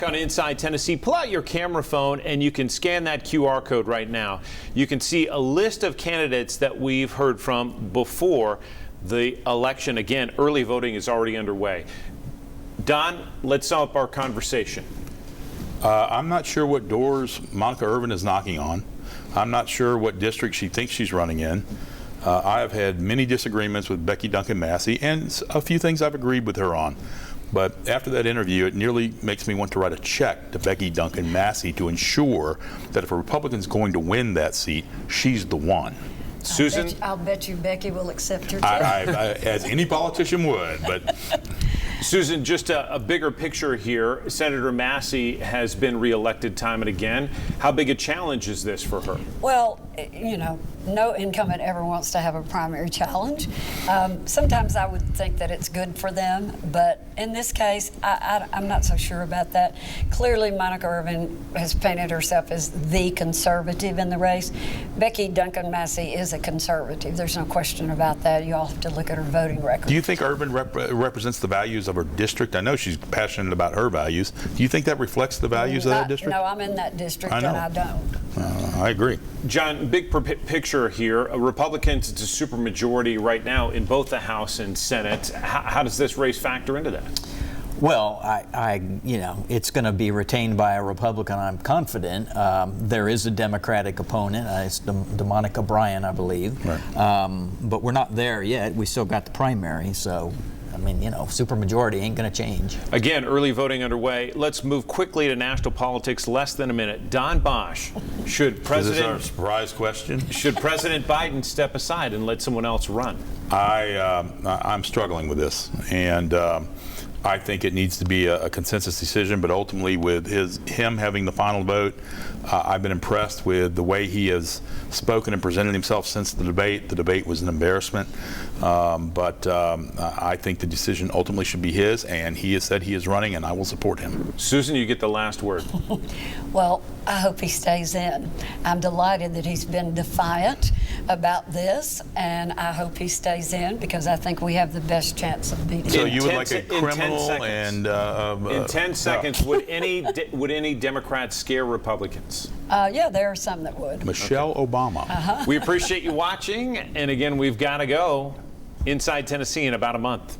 On Inside Tennessee, pull out your camera phone and you can scan that QR code right now. You can see a list of candidates that we've heard from before the election. Again, early voting is already underway. Don, let's sum up our conversation. I'm not sure what doors Monica Irvine is knocking on. I'm not sure what district she thinks she's running in. I have had many disagreements with Becky, Duncan, Massey, and a few things I've agreed with her on. But after that interview, it nearly makes me want to write a check to Becky, Duncan, Massey to ensure that if a Republican's going to win that seat, she's the one. Susan? I'll bet you Becky will accept your check. As any politician would, but... Susan, just a bigger picture here. Senator Massey has been reelected time and again. How big a challenge is this for her? Well, you know, no incumbent ever wants to have a primary challenge. Sometimes I would think that it's good for them, but in this case, I'm not so sure about that. Clearly, Monica Irvine has painted herself as the conservative in the race. Becky Duncan Massey is a conservative. There's no question about that. You all have to look at her voting record. Do you think Irvine represents the values of her district? I know she's passionate about her values. Do you think that reflects the values of that district? No, I'm in that district and I don't. I agree. John, big picture here. Republicans, it's a supermajority right now in both the House and Senate. How does this race factor into that? Well, you know, it's going to be retained by a Republican, I'm confident. There is a Democratic opponent. It's DeMonica Bryan, I believe. Right. But we're not there yet. We still got the primary, so... I mean, you know, supermajority ain't going to change. Again, early voting underway. Let's move quickly to national politics. Less than a minute. Don Bosch, should President... Is this our surprise question? Should President Biden step aside and let someone else run? I'm struggling with this, and I think it needs to be a consensus decision, but ultimately with him having the final vote, I've been impressed with the way he has spoken and presented himself since the debate. The debate was an embarrassment, but I think the decision ultimately should be his, and he has said he is running, and I will support him. Susan, you get the last word. Well, I hope he stays in. I'm delighted that he's been defiant about this, and I hope he stays in because I think we have the best chance of beating him. So you would like a criminal and... in 10 seconds, would any Democrats scare Republicans? Yeah, there are some that would. Michelle Obama. We appreciate you watching, and again, we've got to go. Inside Tennessee in about a month.